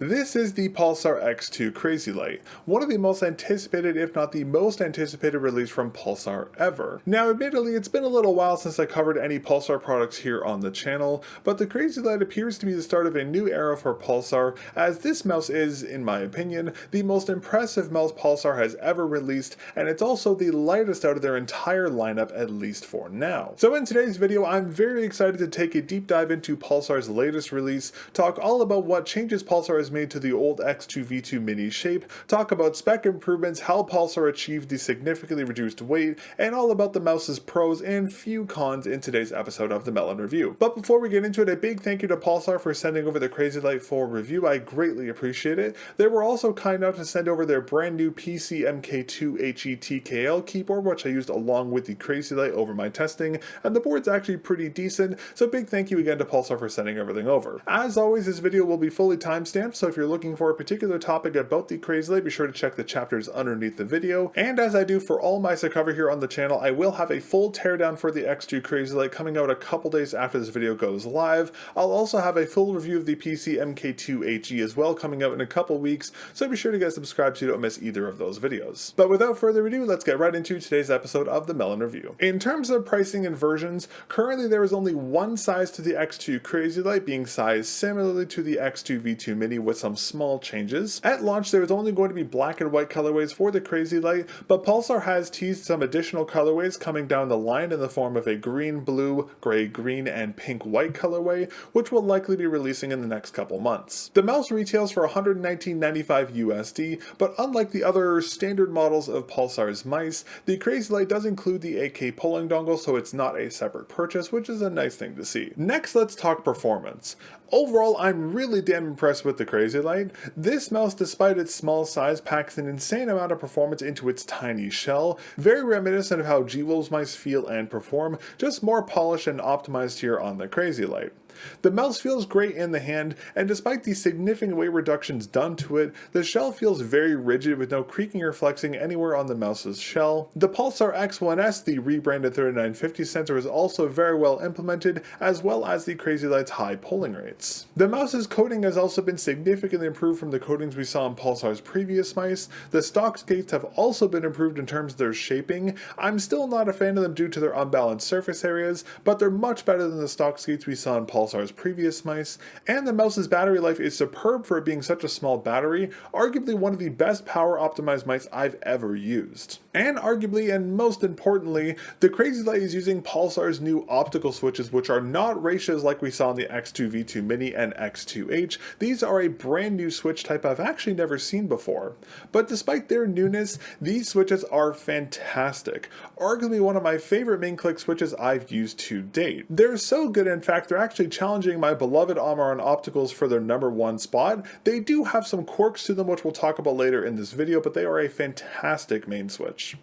This is the Pulsar X2 Crazylight, one of the most anticipated if not the most anticipated release from Pulsar ever. Now admittedly it's been a little while since I covered any Pulsar products here on the channel, but the Crazylight appears to be the start of a new era for Pulsar, as this mouse is, in my opinion, the most impressive mouse Pulsar has ever released, and it's also the lightest out of their entire lineup, at least for now. So in today's video I'm very excited to take a deep dive into Pulsar's latest release, talk all about what changes Pulsar has made to the old X2 V2 Mini shape, talk about spec improvements, how Pulsar achieved the significantly reduced weight, and all about the mouse's pros and few cons in today's episode of the mel0n review. But before we get into it, a big thank you to Pulsar for sending over the Crazylight for review. I greatly appreciate it. They were also kind enough to send over their brand new PC MK2 HE-TKL keyboard, which I used along with the Crazylight over my testing, and the board's actually pretty decent, so big thank you again to Pulsar for sending everything over. As always, this video will be fully timestamped, so if you're looking for a particular topic about the Crazylight, be sure to check the chapters underneath the video. And as I do for all mice I cover here on the channel, I will have a full teardown for the X2 Crazylight coming out a couple days after this video goes live. I'll also have a full review of the PC MK2 HE as well coming out in a couple weeks, so be sure to get subscribed so you don't miss either of those videos. But without further ado, let's get right into today's episode of the mel0n review. In terms of pricing and versions, currently there is only one size to the X2 Crazylight, being sized similarly to the X2 V2 Mini with some small changes. At launch there was only going to be black and white colorways for the Crazylight, but Pulsar has teased some additional colorways coming down the line in the form of a green, blue, gray, green, and pink white colorway, which will likely be releasing in the next couple months. The mouse retails for $119.95 USD, but unlike the other standard models of Pulsar's mice, the Crazylight does include the AK polling dongle, so it's not a separate purchase, which is a nice thing to see. Next, let's talk performance. Overall, I'm really damn impressed with the Crazylight. This mouse, despite its small size, packs an insane amount of performance into its tiny shell, very reminiscent of how G-Wolf's mice feel and perform, just more polished and optimized here on the Crazylight. The mouse feels great in the hand, and despite the significant weight reductions done to it, the shell feels very rigid with no creaking or flexing anywhere on the mouse's shell. The Pulsar X1S, the rebranded 3950 sensor, is also very well implemented, as well as the Crazylight's high polling rates. The mouse's coating has also been significantly improved from the coatings we saw in Pulsar's previous mice. The stock skates have also been improved in terms of their shaping. I'm still not a fan of them due to their unbalanced surface areas, but they're much better than the stock skates we saw in Pulsar's previous mice, and the mouse's battery life is superb for it being such a small battery, arguably one of the best power optimized mice I've ever used. And arguably, and most importantly, the Crazylight is using Pulsar's new optical switches, which are not ratios like we saw in the X2 V2 Mini and X2H. These are a brand new switch type I've actually never seen before. But despite their newness, these switches are fantastic. Arguably one of my favorite main click switches I've used to date. They're so good, in fact, they're actually challenging my beloved mel0n opticals for their #1 spot. They do have some quirks to them, which we'll talk about later in this video, but they are a fantastic main switch.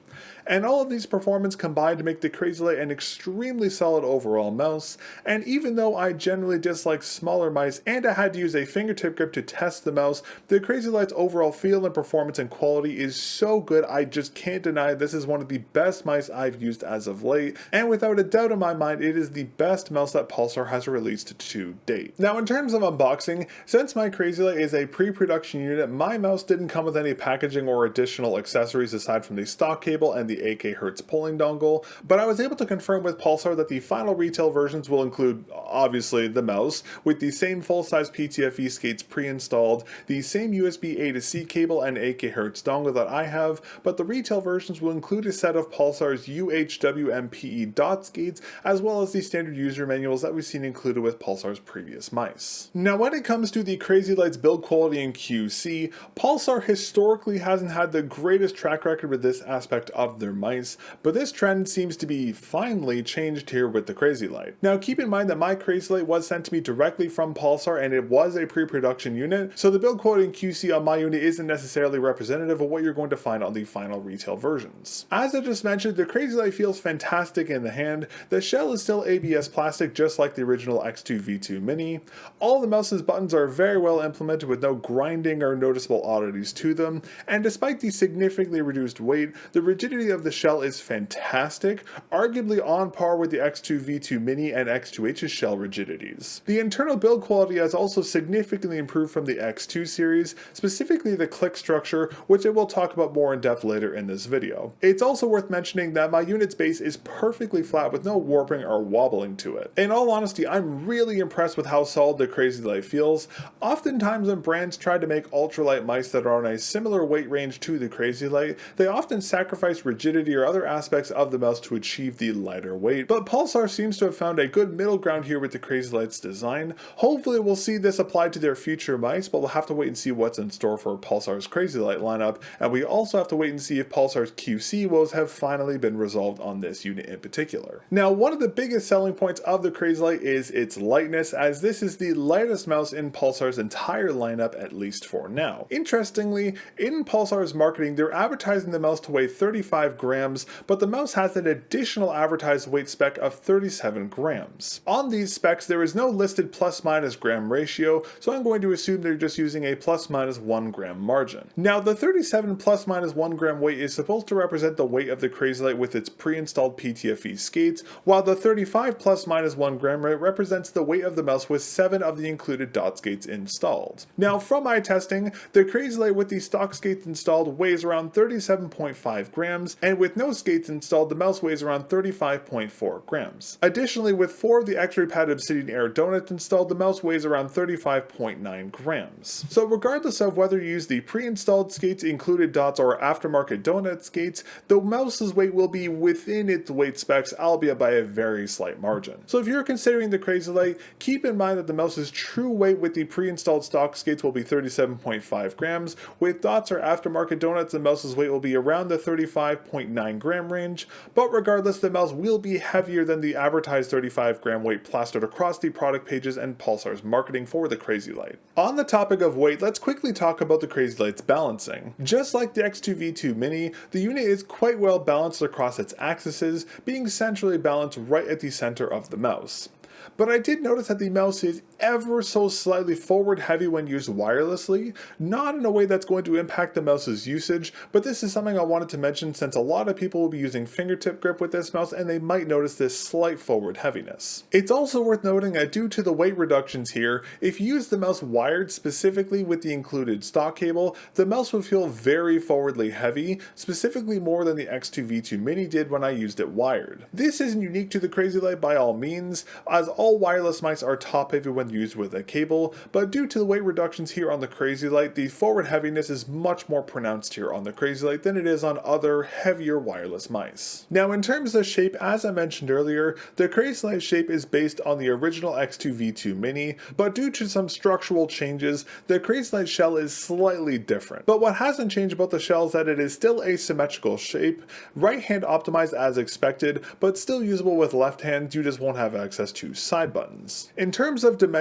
And all of these performance combined to make the Crazylight an extremely solid overall mouse, and even though I generally dislike smaller mice and I had to use a fingertip grip to test the mouse, the Crazylight's overall feel and performance and quality is so good I just can't deny this is one of the best mice I've used as of late, and without a doubt in my mind it is the best mouse that Pulsar has released to date. Now in terms of unboxing, since my Crazylight is a pre-production unit, my mouse didn't come with any packaging or additional accessories aside from the stock cable and the 8K Hertz polling dongle, but I was able to confirm with Pulsar that the final retail versions will include, obviously, the mouse, with the same full-size PTFE skates pre-installed, the same USB A to C cable and 8K Hertz dongle that I have, but the retail versions will include a set of Pulsar's UHWMPE dot skates, as well as the standard user manuals that we've seen included with Pulsar's previous mice. Now when it comes to the Crazylight's build quality and QC, Pulsar historically hasn't had the greatest track record with this aspect of their mice, but this trend seems to be finally changed here with the Crazylight. Now keep in mind that my Crazylight was sent to me directly from Pulsar and it was a pre-production unit, so the build quality and QC on my unit isn't necessarily representative of what you're going to find on the final retail versions. As I just mentioned, the Crazylight feels fantastic in the hand. The shell is still ABS plastic just like the original X2 V2 Mini. All the mouse's buttons are very well implemented with no grinding or noticeable oddities to them, and despite the significantly reduced weight, the rigidity of of the shell is fantastic, arguably on par with the X2 V2 Mini and X2H's shell rigidities. The internal build quality has also significantly improved from the X2 series, specifically the click structure, which I will talk about more in depth later in this video. It's also worth mentioning that my unit's base is perfectly flat with no warping or wobbling to it. In all honesty, I'm really impressed with how solid the Crazylight feels. Oftentimes when brands try to make ultralight mice that are on a similar weight range to the Crazylight, they often sacrifice rigidity or other aspects of the mouse to achieve the lighter weight, but Pulsar seems to have found a good middle ground here with the Crazylight's design. Hopefully we'll see this applied to their future mice, but we'll have to wait and see what's in store for Pulsar's Crazylight lineup, and we also have to wait and see if Pulsar's QC woes have finally been resolved on this unit in particular. Now, one of the biggest selling points of the Crazylight is its lightness, as this is the lightest mouse in Pulsar's entire lineup, at least for now. Interestingly, in Pulsar's marketing, they're advertising the mouse to weigh 35 grams, but the mouse has an additional advertised weight spec of 37 grams. On these specs, there is no listed plus-minus gram ratio, so I'm going to assume they're just using a plus-minus 1 gram margin. Now, the 37 plus-minus 1 gram weight is supposed to represent the weight of the Crazylight with its pre-installed PTFE skates, while the 35 plus-minus 1 gram rate represents the weight of the mouse with 7 of the included dot skates installed. Now, from my testing, the Crazylight with the stock skates installed weighs around 37.5 grams, and with no skates installed, the mouse weighs around 35.4 grams. Additionally, with 4 of the X-ray padded Obsidian Air donuts installed, the mouse weighs around 35.9 grams. So regardless of whether you use the pre-installed skates, included dots, or aftermarket donut skates, the mouse's weight will be within its weight specs, albeit by a very slight margin. So if you're considering the Crazylight, keep in mind that the mouse's true weight with the pre-installed stock skates will be 37.5 grams. With dots or aftermarket donuts, the mouse's weight will be around the 35.9 gram range, but regardless, the mouse will be heavier than the advertised 35 gram weight plastered across the product pages and Pulsar's marketing for the Crazylight. On the topic of weight, let's quickly talk about the Crazylight's balancing. Just like the X2 V2 Mini, the unit is quite well balanced across its axes, being centrally balanced right at the center of the mouse. But I did notice that the mouse is ever so slightly forward heavy when used wirelessly, not in a way that's going to impact the mouse's usage, but this is something I wanted to mention since a lot of people will be using fingertip grip with this mouse and they might notice this slight forward heaviness. It's also worth noting that due to the weight reductions here, if you use the mouse wired specifically with the included stock cable, the mouse would feel very forwardly heavy, specifically more than the X2 V2 Mini did when I used it wired. This isn't unique to the Crazylight by all means, as all wireless mice are top heavy when used with a cable, but due to the weight reductions here on the Crazylight, the forward heaviness is much more pronounced here on the Crazylight than it is on other heavier wireless mice. Now, in terms of shape, as I mentioned earlier, the Crazylight shape is based on the original X2 V2 Mini, but due to some structural changes, the Crazylight shell is slightly different. But what hasn't changed about the shell is that it is still a symmetrical shape, right hand optimized as expected, but still usable with left hand. You just won't have access to side buttons. In terms of dimensions,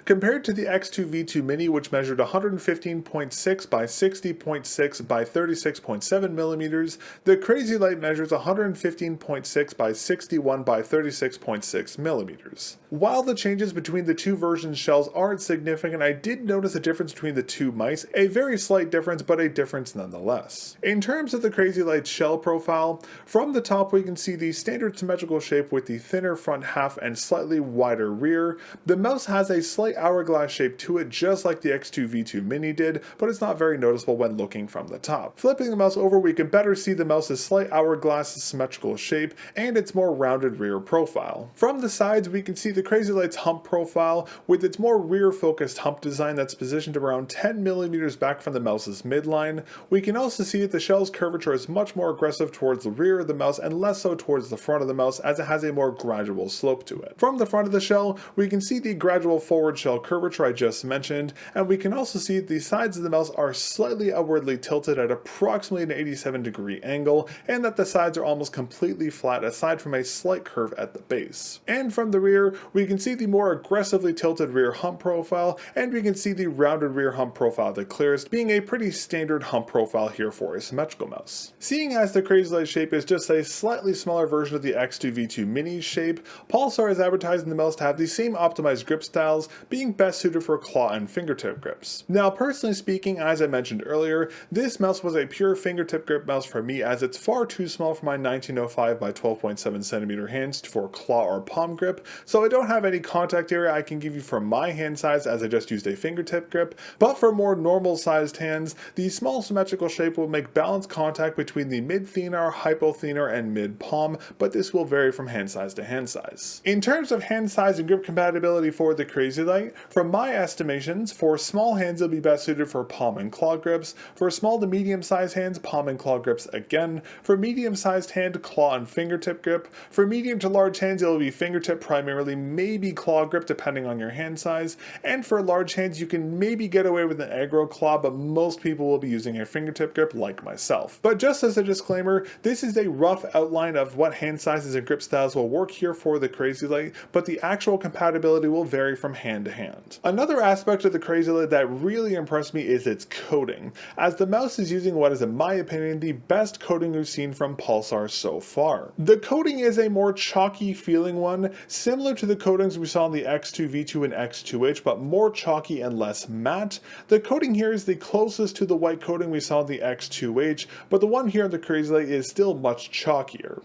compared to the X2 V2 Mini, which measured 115.6 by 60.6 by 36.7 millimeters, the Crazylight measures 115.6 by 61 by 36.6 millimeters. While the changes between the two versions shells aren't significant, I did notice a difference between the two mice, a very slight difference, but a difference nonetheless. In terms of the Crazylight's shell profile, from the top we can see the standard symmetrical shape with the thinner front half and slightly wider rear. The mouse has a slight hourglass shape to it, just like the X2 V2 Mini did, but it's not very noticeable when looking from the top. Flipping the mouse over, we can better see the mouse's slight hourglass symmetrical shape and its more rounded rear profile. From the sides, we can see the Crazylight's hump profile with its more rear-focused hump design that's positioned around 10 millimeters back from the mouse's midline. We can also see that the shell's curvature is much more aggressive towards the rear of the mouse and less so towards the front of the mouse, as it has a more gradual slope to it. From the front of the shell, we can see the gradual forward shell curvature I just mentioned, and we can also see the sides of the mouse are slightly upwardly tilted at approximately an 87-degree angle, and that the sides are almost completely flat aside from a slight curve at the base. And from the rear, we can see the more aggressively tilted rear hump profile, and we can see the rounded rear hump profile the clearest, being a pretty standard hump profile here for a symmetrical mouse. Seeing as the Crazylight shape is just a slightly smaller version of the X2 V2 Mini's shape, Pulsar is advertising optimizing the mouse to have the same optimized grip styles, being best suited for claw and fingertip grips. Now personally speaking, as I mentioned earlier, this mouse was a pure fingertip grip mouse for me as it's far too small for my 1905 by 12.7 centimeter hands for claw or palm grip, so I don't have any contact area I can give you for my hand size as I just used a fingertip grip, but for more normal sized hands, the small symmetrical shape will make balanced contact between the mid-thenar, hypothenar, and mid-palm, but this will vary from hand size to hand size. In terms of hand size and grip compatibility for the Crazylight, from my estimations, for small hands it'll be best suited for palm and claw grips, for small to medium sized hands, palm and claw grips again, for medium sized hand, claw and fingertip grip, for medium to large hands it'll be fingertip primarily, maybe claw grip depending on your hand size, and for large hands you can maybe get away with an aggro claw, but most people will be using a fingertip grip like myself. But just as a disclaimer, this is a rough outline of what hand sizes and grip styles will work here for the Crazylight, but the actual compatibility will vary from hand to hand. Another aspect of the Crazylight that really impressed me is its coating, as the mouse is using what is in my opinion the best coating we've seen from Pulsar so far. The coating is a more chalky feeling one, similar to the coatings we saw in the X2 V2 and X2H, but more chalky and less matte. The coating here is the closest to the white coating we saw in the X2H, but the one here in the Crazylight is still much chalkier.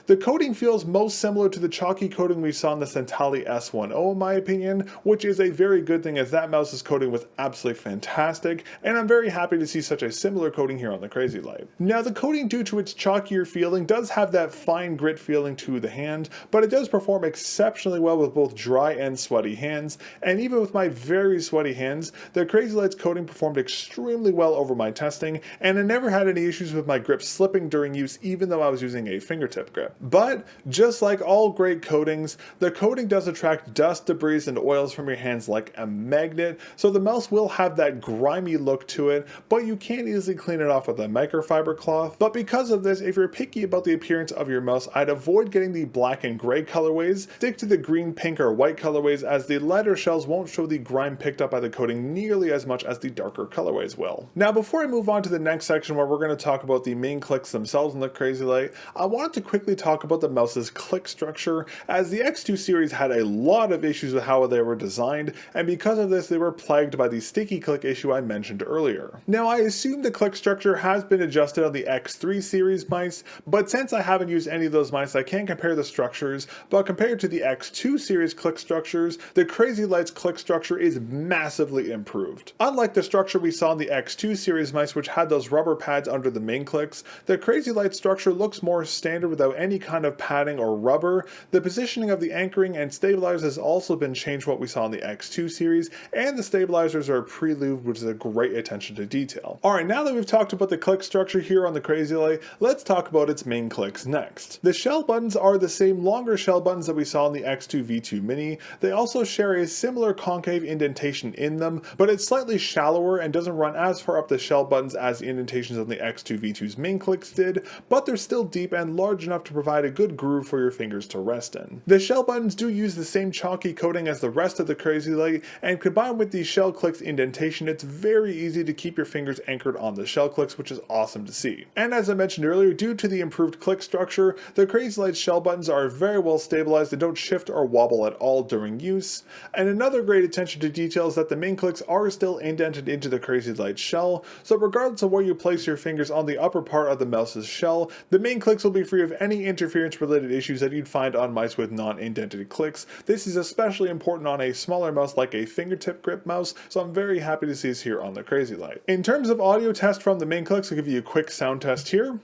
The coating feels most similar to the chalky coating we saw in the Centali S10 in my opinion, which is a very good thing as that mouse's coating was absolutely fantastic, and I'm very happy to see such a similar coating here on the Crazylight. Now the coating, due to its chalkier feeling, does have that fine grit feeling to the hand, but it does perform exceptionally well with both dry and sweaty hands, and even with my very sweaty hands, the Crazylight's coating performed extremely well over my testing, and I never had any issues with my grip slipping during use even though I was using a fingertip grip. But just like all great coatings, the coating does attract dust, debris, and oils from your hands like a magnet, so the mouse will have that grimy look to it, but you can easily clean it off with a microfiber cloth. But because of this, if you're picky about the appearance of your mouse, I'd avoid getting the black and gray colorways, stick to the green, pink, or white colorways as the lighter shells won't show the grime picked up by the coating nearly as much as the darker colorways will. Now before I move on to the next section where we're going to talk about the main clicks themselves in the Crazylight, I wanted to quickly talk about the mouse's click structure, as the X2 series had a lot of issues with how they were designed, and because of this they were plagued by the sticky click issue I mentioned earlier. Now I assume the click structure has been adjusted on the X3 series mice, but since I haven't used any of those mice I can't compare the structures, but compared to the X2 series click structures, the Crazylight's click structure is massively improved. Unlike the structure we saw in the X2 series mice which had those rubber pads under the main clicks, the Crazylight structure looks more standard without any kind of padding or rubber. The positioning of the anchoring and stabilizers has also been changed what we saw in the X2 series, and the stabilizers are pre-lubed, which is a great attention to detail. Alright, now that we've talked about the click structure here on the Crazylight, let's talk about its main clicks next. The shell buttons are the same longer shell buttons that we saw in the X2 V2 Mini. They also share a similar concave indentation in them, but it's slightly shallower and doesn't run as far up the shell buttons as the indentations on the X2 V2's main clicks did, but they're still deep and large enough to provide a good groove for your fingers to rest in. The shell buttons do use the same chalky coating as the rest of the Crazylight, and combined with the shell clicks indentation, it's very easy to keep your fingers anchored on the shell clicks, which is awesome to see. And as I mentioned earlier, due to the improved click structure, the Crazylight's shell buttons are very well stabilized and don't shift or wobble at all during use. And another great attention to detail is that the main clicks are still indented into the Crazylight shell, so regardless of where you place your fingers on the upper part of the mouse's shell, the main clicks will be free of any interference related issues that you'd find on mice with non-indented clicks. This is especially important on a smaller mouse like a fingertip grip mouse, so I'm very happy to see this here on the Crazylight. In terms of audio test from the main clicks, I'll give you a quick sound test here.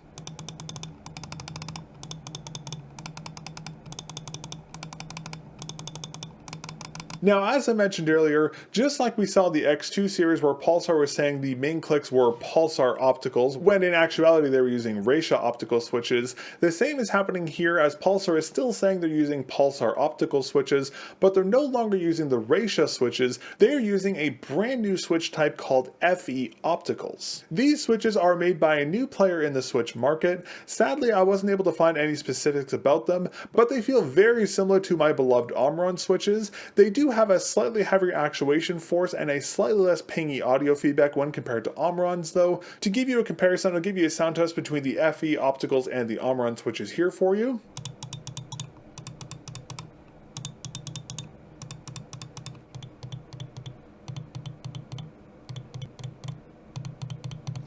Now, as I mentioned earlier, just like we saw the X2 series where Pulsar was saying the main clicks were Pulsar opticals, when in actuality they were using Reisha optical switches, the same is happening here as Pulsar is still saying they're using Pulsar optical switches, but they're no longer using the Reisha switches, they're using a brand new switch type called FE opticals. These switches are made by a new player in the switch market. Sadly, I wasn't able to find any specifics about them, but they feel very similar to my beloved mel0n switches. They do have a slightly heavier actuation force and a slightly less pingy audio feedback when compared to mel0n's though. To give you a comparison, I'll give you a sound test between the FE opticals and the mel0n switches here for you.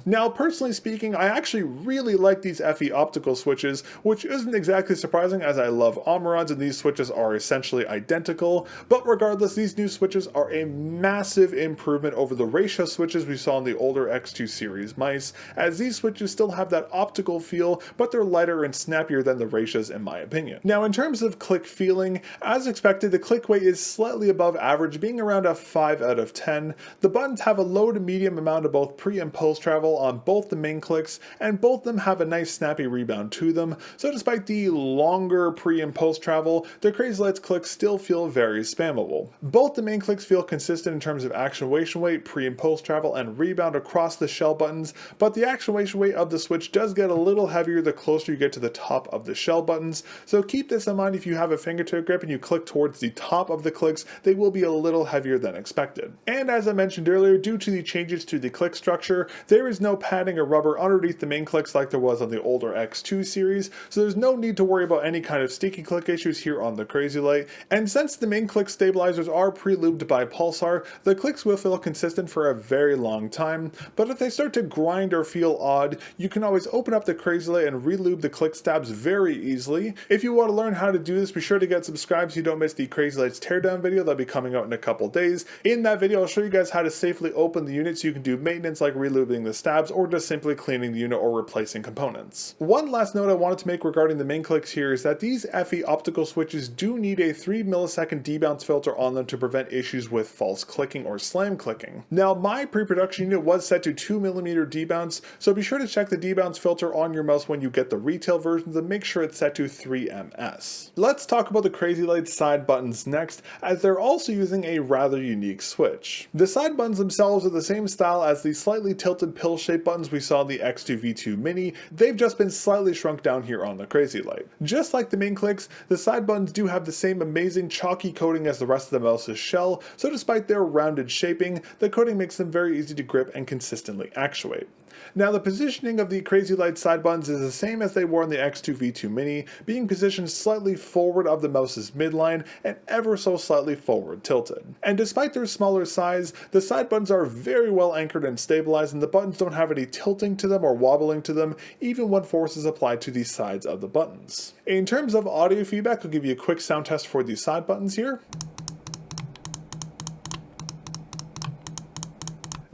Now, personally speaking, I actually really like these FE optical switches, which isn't exactly surprising as I love Omrons and these switches are essentially identical, but regardless, these new switches are a massive improvement over the ratio switches we saw in the older X2 series mice, as these switches still have that optical feel, but they're lighter and snappier than the ratios in my opinion. Now, in terms of click feeling, as expected, the click weight is slightly above average, being around a 5 out of 10. The buttons have a low to medium amount of both pre and post travel on both the main clicks, and both of them have a nice snappy rebound to them, so despite the longer pre and post travel, the Crazylight's clicks still feel very spammable. Both the main clicks feel consistent in terms of actuation weight, pre and post travel, and rebound across the shell buttons, but the actuation weight of the switch does get a little heavier the closer you get to the top of the shell buttons, so keep this in mind if you have a fingertip grip and you click towards the top of the clicks, they will be a little heavier than expected. And as I mentioned earlier, due to the changes to the click structure, there is no padding or rubber underneath the main clicks like there was on the older X2 series, so there's no need to worry about any kind of sticky click issues here on the Crazylight. And since the main click stabilizers are pre-lubed by Pulsar, the clicks will feel consistent for a very long time, but if they start to grind or feel odd, you can always open up the Crazylight and re-lube the click stabs very easily. If you want to learn how to do this, be sure to get subscribed so you don't miss the Crazylight's teardown video that'll be coming out in a couple days. In that video, I'll show you guys how to safely open the unit so you can do maintenance like re-lubing the stabs or just simply cleaning the unit or replacing components. One last note I wanted to make regarding the main clicks here is that these FE optical switches do need a 3 millisecond debounce filter on them to prevent issues with false clicking or slam clicking. Now, my pre-production unit was set to 2mm debounce, so be sure to check the debounce filter on your mouse when you get the retail versions and make sure it's set to 3ms. Let's talk about the Crazylight side buttons next, as they're also using a rather unique switch. The side buttons themselves are the same style as the slightly tilted pill-shaped buttons we saw in the X2 V2 Mini, they've just been slightly shrunk down here on the Crazylight. Just like the main clicks, the side buttons do have the same amazing chalky coating as the rest of the mouse's shell, so despite their rounded shaping, the coating makes them very easy to grip and consistently actuate. Now, the positioning of the Crazylight side buttons is the same as they were on the X2 V2 Mini, being positioned slightly forward of the mouse's midline and ever so slightly forward tilted. And despite their smaller size, the side buttons are very well anchored and stabilized, and the buttons don't have any tilting to them or wobbling to them, even when force is applied to the sides of the buttons. In terms of audio feedback, I'll give you a quick sound test for the side buttons here.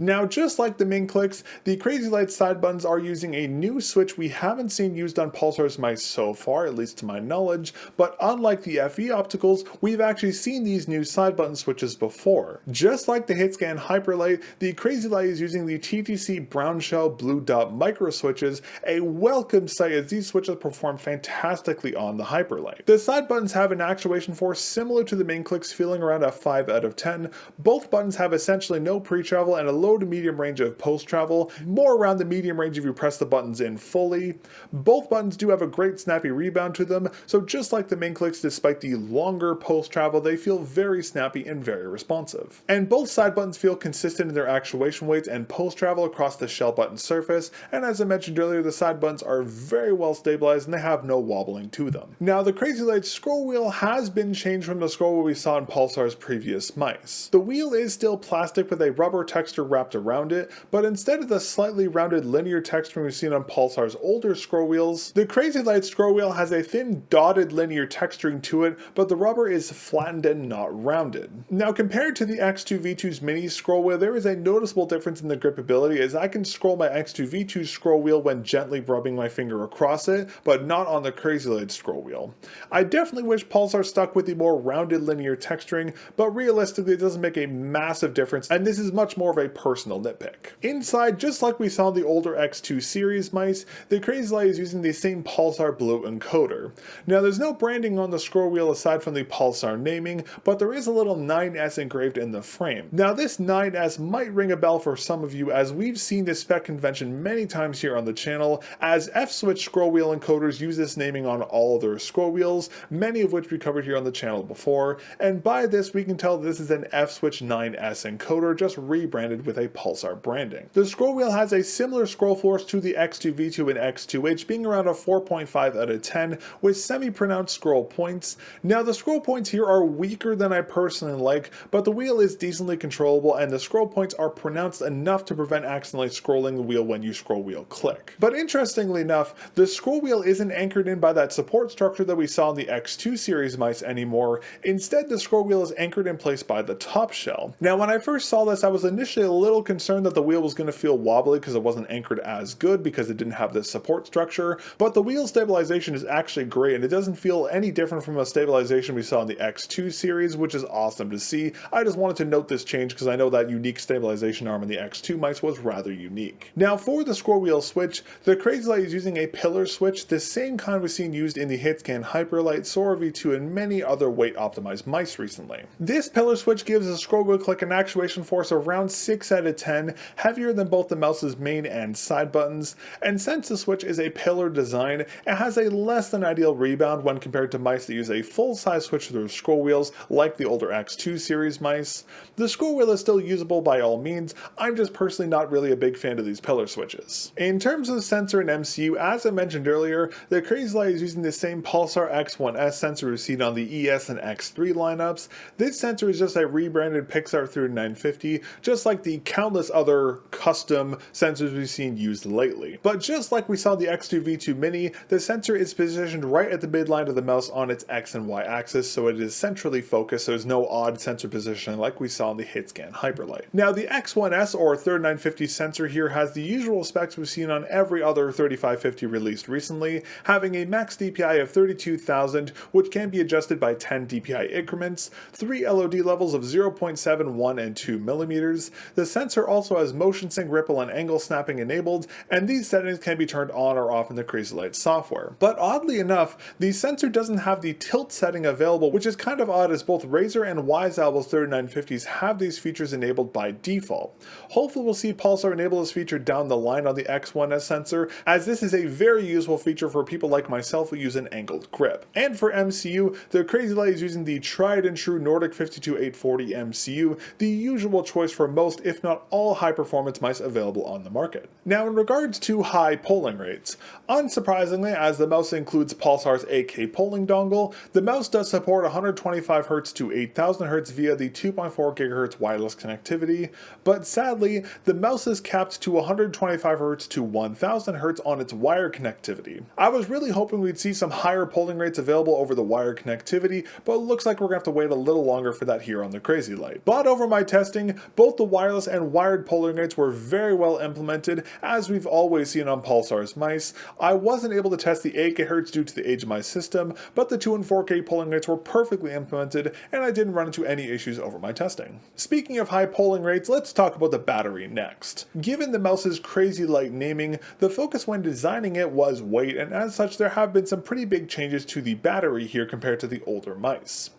Now, just like the main clicks, the Crazylight side buttons are using a new switch we haven't seen used on Pulsar's mice so far, at least to my knowledge, but unlike the FE opticals, we've actually seen these new side button switches before. Just like the Hitscan Hyperlight, the Crazylight is using the TTC brown shell blue dot micro switches, a welcome sight as these switches perform fantastically on the Hyperlight. The side buttons have an actuation force similar to the main clicks, feeling around a 5 out of 10. Both buttons have essentially no pre-travel and a low to medium range of post travel, more around the medium range if you press the buttons in fully. Both buttons do have a great snappy rebound to them, so just like the main clicks, despite the longer post travel, they feel very snappy and very responsive. And both side buttons feel consistent in their actuation weights and post travel across the shell button surface, and as I mentioned earlier, the side buttons are very well stabilized and they have no wobbling to them. Now, the Crazylight scroll wheel has been changed from the scroll wheel we saw in Pulsar's previous mice. The wheel is still plastic with a rubber texture wrapped around it, but instead of the slightly rounded linear texture we've seen on Pulsar's older scroll wheels, the Crazylight scroll wheel has a thin dotted linear texturing to it, but the rubber is flattened and not rounded. Now, compared to the X2 V2's mini scroll wheel, there is a noticeable difference in the gripability, as I can scroll my X2 V2 scroll wheel when gently rubbing my finger across it, but not on the Crazylight scroll wheel. I definitely wish Pulsar stuck with the more rounded linear texturing, but realistically it doesn't make a massive difference, and this is much more of a personal nitpick. Inside, just like we saw in the older X2 series mice, the Crazylight is using the same Pulsar blue encoder. Now, there's no branding on the scroll wheel aside from the Pulsar naming, but there is a little 9S engraved in the frame. Now, this 9S might ring a bell for some of you, as we've seen this spec convention many times here on the channel, as F-switch scroll wheel encoders use this naming on all of their scroll wheels, many of which we covered here on the channel before, and by this we can tell this is an F-switch 9S encoder, just rebranded with with a Pulsar branding. The scroll wheel has a similar scroll force to the X2 V2 and X2H, being around a 4.5 out of 10 with semi-pronounced scroll points. Now the scroll points here are weaker than I personally like, but the wheel is decently controllable and the scroll points are pronounced enough to prevent accidentally scrolling the wheel when you scroll wheel click. But interestingly enough, the scroll wheel isn't anchored in by that support structure that we saw in the X2 series mice anymore. Instead, the scroll wheel is anchored in place by the top shell. Now when I first saw this, I was initially a little concerned that the wheel was going to feel wobbly because it wasn't anchored as good because it didn't have this support structure, but the wheel stabilization is actually great and it doesn't feel any different from a stabilization we saw in the X2 series, which is awesome to see. I just wanted to note this change because I know that unique stabilization arm in the X2 mice was rather unique. Now for the scroll wheel switch, the Crazylight is using a pillar switch, the same kind we've seen used in the Hitscan Hyperlight, Sora V2 and many other weight optimized mice recently. This pillar switch gives the scroll wheel click an actuation force of around 6 out of 10, heavier than both the mouse's main and side buttons, and since the switch is a pillar design, it has a less than ideal rebound when compared to mice that use a full-size switch through scroll wheels like the older X2 series mice. The scroll wheel is still usable by all means, I'm just personally not really a big fan of these pillar switches. In terms of the sensor and MCU, as I mentioned earlier, the Crazylight is using the same Pulsar X1S sensor we've seen on the ES and X3 lineups. This sensor is just a rebranded Pixar 3950, just like the countless other custom sensors we've seen used lately. But just like we saw the X2 V2 Mini, the sensor is positioned right at the midline of the mouse on its X and Y axis, so it is centrally focused, so there's no odd sensor positioning like we saw in the Hitscan Hyperlight. Now the X1S or 3950 sensor here has the usual specs we've seen on every other 3550 released recently, having a max DPI of 32,000, which can be adjusted by 10 DPI increments, 3 LOD levels of 0.7, 1, and 2 millimeters. The sensor also has motion sync, ripple, and angle snapping enabled, and these settings can be turned on or off in the Crazylight software. But oddly enough, the sensor doesn't have the tilt setting available, which is kind of odd as both Razer and Wiseowl's 3950s have these features enabled by default. Hopefully we'll see Pulsar enable this feature down the line on the X1S sensor, as this is a very useful feature for people like myself who use an angled grip. And for MCU, the Crazylight is using the tried and true Nordic 52840 MCU, the usual choice for most if not all high performance mice available on the market. Now in regards to high polling rates, unsurprisingly, as the mouse includes Pulsar's 8K polling dongle, the mouse does support 125Hz to 8000Hz via the 2.4 GHz wireless connectivity, but sadly, the mouse is capped to 125Hz to 1000Hz on its wire connectivity. I was really hoping we'd see some higher polling rates available over the wire connectivity, but it looks like we're going to have to wait a little longer for that here on the Crazylight. But over my testing, both the wireless and wired polling rates were very well implemented, as we've always seen on Pulsar's mice. I wasn't able to test the 8K due to the age of my system, but the 2 and 4K polling rates were perfectly implemented, and I didn't run into any issues over my testing. Speaking of high polling rates, let's talk about the battery next. Given the mouse's Crazylight naming, the focus when designing it was weight, and as such there have been some pretty big changes to the battery here compared to the older mice.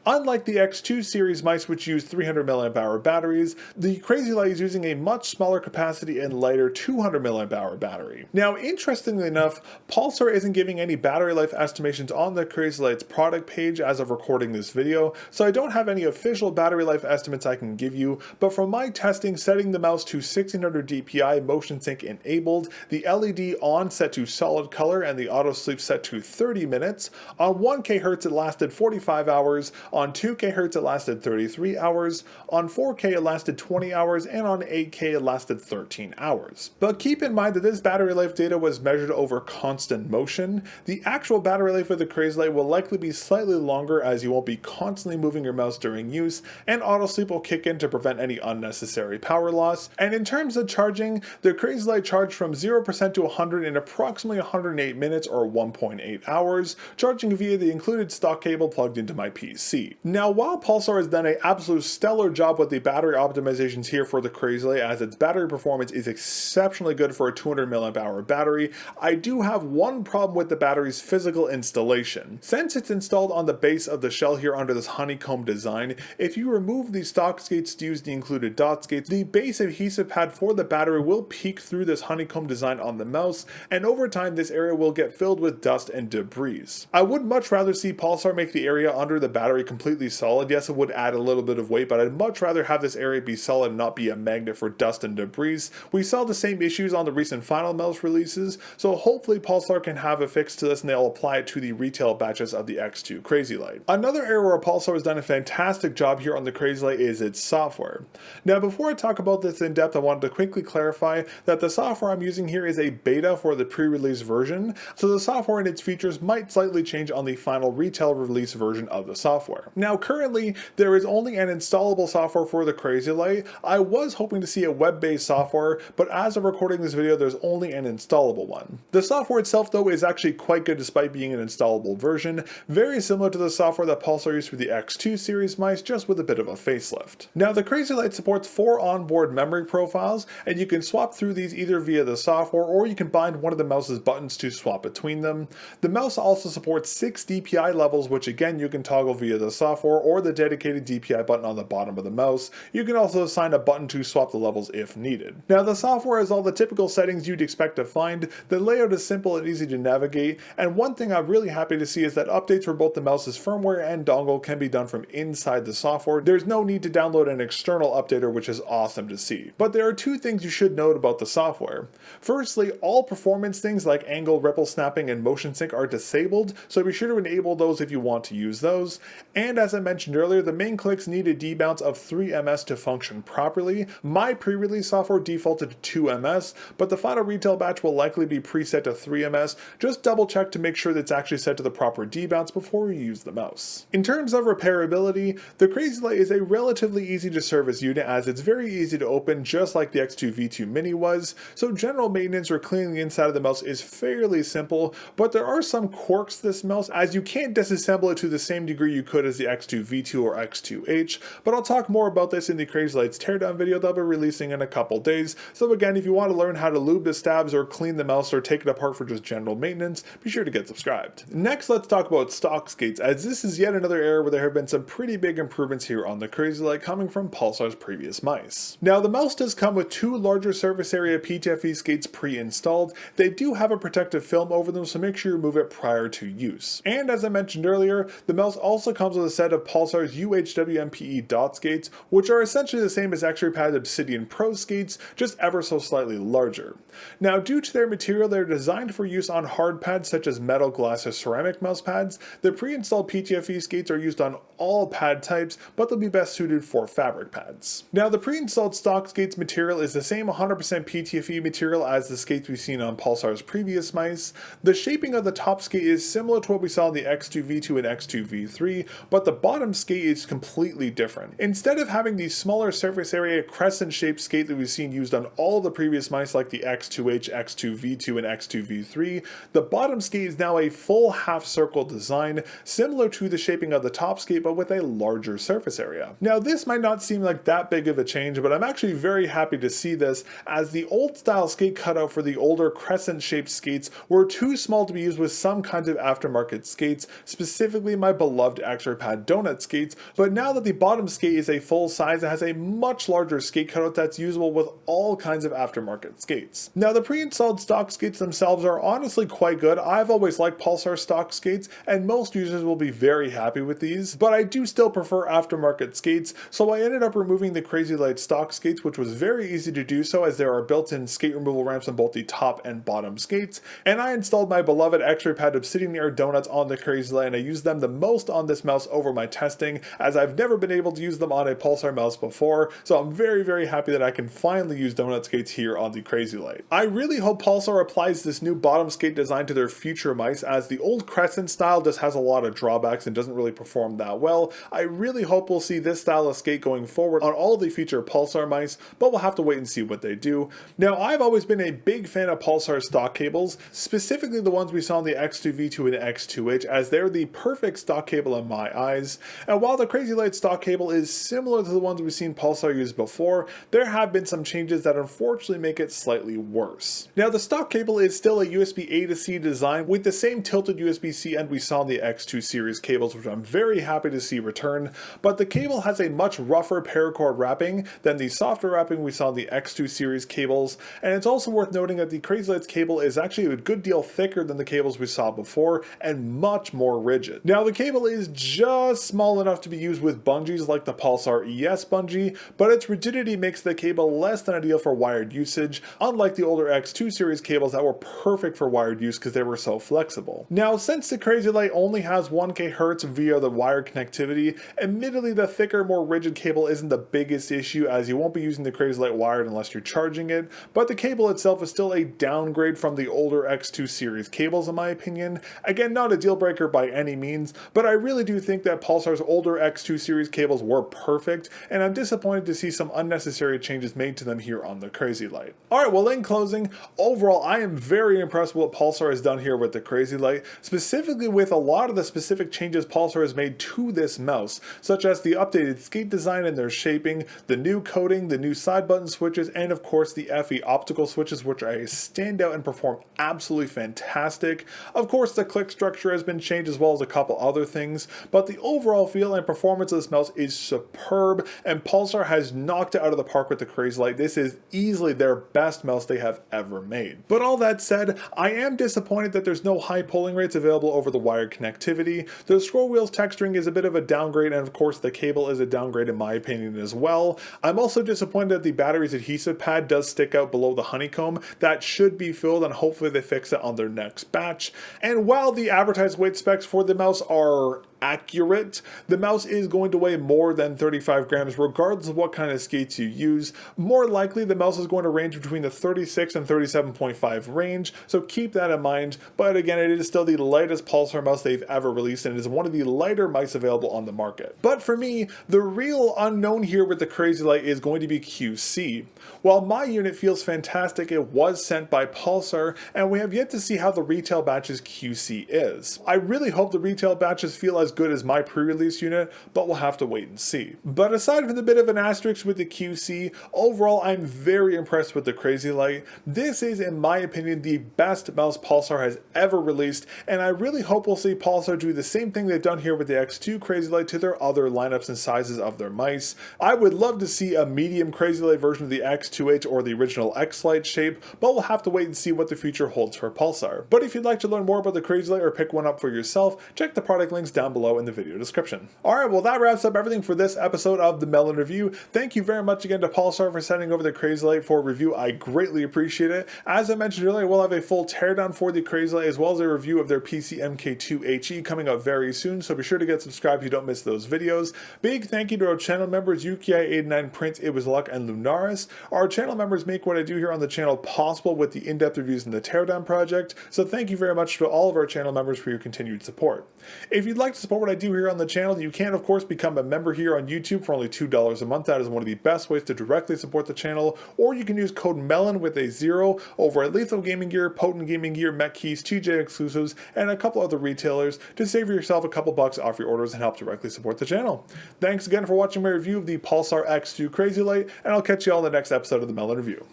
Unlike the X2 series mice which use 300 mAh batteries, the Crazylight is using a much smaller capacity and lighter 200 mAh battery. Now interestingly enough, Pulsar isn't giving any battery life estimations on the Crazylight's product page as of recording this video, so I don't have any official battery life estimates I can give you, but from my testing setting the mouse to 1600 DPI motion sync enabled, the LED on set to solid color and the auto sleep set to 30 minutes, on 1K Hz it lasted 45 hours, on 2K Hz it lasted 33 hours, on 4K it lasted 20 hours, and on 8K it lasted 13 hours. But keep in mind that this battery life data was measured over constant motion. The actual battery life of the Crazylight will likely be slightly longer as you won't be constantly moving your mouse during use, and auto sleep will kick in to prevent any unnecessary power loss. And in terms of charging, the Crazylight charged from 0% to 100 in approximately 108 minutes or 1.8 hours, charging via the included stock cable plugged into my PC. Now while Pulsar has done an absolute stellar job with the battery optimizations here for the Crazylight, as its battery performance is exceptionally good for a 200 mAh battery, I do have one problem with the battery's physical installation. Since it's installed on the base of the shell here under this honeycomb design, if you remove the stock skates to use the included dot skates, the base adhesive pad for the battery will peek through this honeycomb design on the mouse, and over time this area will get filled with dust and debris. I would much rather see Pulsar make the area under the battery completely solid. Yes, it would add a little bit of weight, but I'd much rather have this area be solid and not be a magnet for dust and debris. We saw the same issues on the recent final MELS releases, so hopefully Pulsar can have a fix to this and they'll apply it to the retail batches of the X2 Crazylight. Another area where Pulsar has done a fantastic job here on the Crazylight is its software. Now before I talk about this in depth, I wanted to quickly clarify that the software I'm using here is a beta for the pre-release version, so the software and its features might slightly change on the final retail release version of the software. Now currently there is only an installable software for the Crazylight. I was hoping to see a web-based software, but as of recording this video there's only an installable one. The software itself though is actually quite good despite being an installable version, very similar to the software that Pulsar used for the X2 series mice, just with a bit of a facelift. Now the Crazylight supports 4 onboard memory profiles, and you can swap through these either via the software or you can bind one of the mouse's buttons to swap between them. The mouse also supports 6 DPI levels, which again you can toggle via the software or the dedicated DPI button on the bottom of the mouse. You can also assign a button to swap the levels if needed. Now the software has all the typical settings you'd expect to find. The layout is simple and easy to navigate, and one thing I'm really happy to see is that updates for both the mouse's firmware and dongle can be done from inside the software. There's no need to download an external updater, which is awesome to see. But there are 2 things you should note about the software. Firstly, all performance things like angle, ripple snapping, and motion sync are disabled, so be sure to enable those if you want to use those. And as I mentioned earlier, the main clicks need a debounce of 3 ms to function properly. My pre-release software defaulted to 2 ms, but the final retail batch will likely be preset to 3 ms. Just double check to make sure that it's actually set to the proper debounce before you use the mouse. In terms of repairability, the Crazylight is a relatively easy to service unit as it's very easy to open, just like the X2 V2 Mini was, so general maintenance or cleaning the inside of the mouse is fairly simple, but there are some quirks to this mouse as you can't disassemble it to the same degree you could as the X2 V2 or X2H, but I'll talk more about this in the Crazylight's teardown video that I'll be releasing in a couple days. So again, if you want to learn how to lube the stabs or clean the mouse or take it apart for just general maintenance, be sure to get subscribed. Next, let's talk about stock skates, as this is yet another area where there have been some pretty big improvements here on the Crazylight coming from Pulsar's previous mice. Now the mouse does come with 2 larger surface area PTFE skates pre-installed. They do have a protective film over them, so make sure you remove it prior to use. And as I mentioned earlier, the mouse also comes with a set of Pulsar's UHW MPE dot skates, which are essentially the same as X-Ray Pad's Obsidian Pro skates, just ever so slightly larger. Now due to their material, they're designed for use on hard pads such as metal, glass, or ceramic mouse pads. The pre-installed PTFE skates are used on all pad types, but they'll be best suited for fabric pads. Now the pre-installed stock skates material is the same 100% PTFE material as the skates we've seen on Pulsar's previous mice. The shaping of the top skate is similar to what we saw in the X2 V2 and X2 V3, but the bottom skate is completely different. Instead of having the smaller surface area crescent shaped skate that we've seen used on all the previous mice like the X2H, X2 V2, and X2 V3, the bottom skate is now a full half circle design, similar to the shaping of the top skate but with a larger surface area. Now this might not seem like that big of a change, but I'm actually very happy to see this, as the old style skate cutout for the older crescent shaped skates were too small to be used with some kinds of aftermarket skates, specifically my beloved X-Ray Pad donut skates, but now that the bottom skate is a full size, it has a much larger skate cutout that's usable with all kinds of aftermarket skates. Now the pre-installed stock skates themselves are honestly quite good. I've always liked Pulsar stock skates, and most users will be very happy with these, but I do still prefer aftermarket skates, so I ended up removing the Crazylight stock skates, which was very easy to do so as there are built-in skate removal ramps on both the top and bottom skates, and I installed my beloved X-Ray Pad Obsidian Air donuts on the Crazylight, and I used them the most on this mouse over my testing, as I've never been able to use them on a Pulsar mouse before, so I'm very happy that I can finally use donut skates here on the Crazylight. I really hope Pulsar applies this new bottom skate design to their future mice, as the old crescent style just has a lot of drawbacks and doesn't really perform that well. I really hope we'll see this style of skate going forward on all the future Pulsar mice, but we'll have to wait and see what they do. Now I've always been a big fan of Pulsar stock cables, specifically the ones we saw in the X2 V2 and X2H, as they're the perfect stock cable in my eyes. And while the Crazylight stock cable is similar to the ones we've seen Pulsar use before, there have been some changes that unfortunately make it slightly worse. Now the stock cable is still a USB A to C design with the same tilted USB-C end we saw in the X2 series cables, which I'm very happy to see return, but the cable has a much rougher paracord wrapping than the softer wrapping we saw in the X2 series cables, and it's also worth noting that the Crazylight's cable is actually a good deal thicker than the cables we saw before and much more rigid. Now the cable is just small enough to be used with bungees like the Pulsar ES bungee, but its rigidity makes the cable less than ideal for wired usage, unlike the older X2 series cables that were perfect for wired use because they were so flexible. Now, since the Crazylight only has 1 kHz via the wired connectivity, admittedly the thicker, more rigid cable isn't the biggest issue, as you won't be using the Crazylight wired unless you're charging it, but the cable itself is still a downgrade from the older X2 series cables in my opinion. Again, not a deal breaker by any means, but I really do think that Pulsar's older X2 series cables were perfect, and I'm disappointed to see some unnecessary changes made to them here on the Crazylight. Alright, well in closing, overall I am very impressed with what Pulsar has done here with the Crazylight, specifically with a lot of the specific changes Pulsar has made to this mouse, such as the updated skate design and their shaping, the new coating, the new side button switches, and of course the FE optical switches, which I stand out and perform absolutely fantastic. Of course the click structure has been changed as well as a couple other things, but the overall feel and performance of this mouse is superb, and Pulsar has knocked it out of the park with the Crazylight. This is easily their best mouse they have ever made. But all that said, I am disappointed that there's no high polling rates available over the wired connectivity. The scroll wheels texturing is a bit of a downgrade, and of course the cable is a downgrade in my opinion as well. I'm also disappointed that the battery's adhesive pad does stick out below the honeycomb. That should be filled, and hopefully they fix it on their next batch. And while the advertised weight specs for the mouse are accurate, the mouse is going to weigh more than 35 grams regardless of what kind of skates you use. More likely the mouse is going to range between the 36 and 37.5 range, so keep that in mind. But again, it is still the lightest Pulsar mouse they've ever released, and it is one of the lighter mice available on the market. But for me, the real unknown here with the Crazylight is going to be QC. While my unit feels fantastic, it was sent by Pulsar, and we have yet to see how the retail batch's QC is. I really hope the retail batches feel as good as my pre-release unit, but we'll have to wait and see. But aside from the bit of an asterisk with the QC, overall I'm very impressed with the Crazylight. This is, in my opinion, the best mouse Pulsar has ever released, and I really hope we'll see Pulsar do the same thing they've done here with the X2 Crazylight to their other lineups and sizes of their mice. I would love to see a medium Crazylight version of the X2H or the original X-Lite shape, but we'll have to wait and see what the future holds for Pulsar. But if you'd like to learn more about the Crazylight or pick one up for yourself, check the product links down below in the video description. Alright, well that wraps up everything for this episode of the mel0n Review. Thank you very much again to Pulsar for sending over the Crazylight for review. I greatly appreciate it. As I mentioned earlier, we'll have a full teardown for the Crazylight as well as a review of their PC MK2HE coming up very soon, so be sure to get subscribed so you don't miss those videos. Big thank you to our channel members Yuki89, Prince, It Was Luck, and Lunaris. Our channel members make what I do here on the channel possible with the in-depth reviews in the Teardown project, so thank you very much to all of our channel members for your continued support. If you'd like to support what I do here on the channel, you can of course become a member here on YouTube for only $2 a month. That is one of the best ways to directly support the channel, or you can use code mel0n with a 0 over at Lethal Gaming Gear, Potent Gaming Gear, MetKeys, TJ Exclusives, and a couple other retailers to save yourself a couple bucks off your orders and help directly support the channel. Thanks again for watching my review of the Pulsar X2 Crazylight, and I'll catch you all in the next episode of the mel0n Review.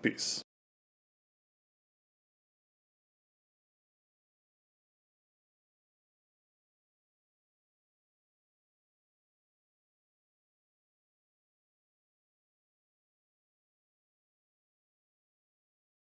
Peace.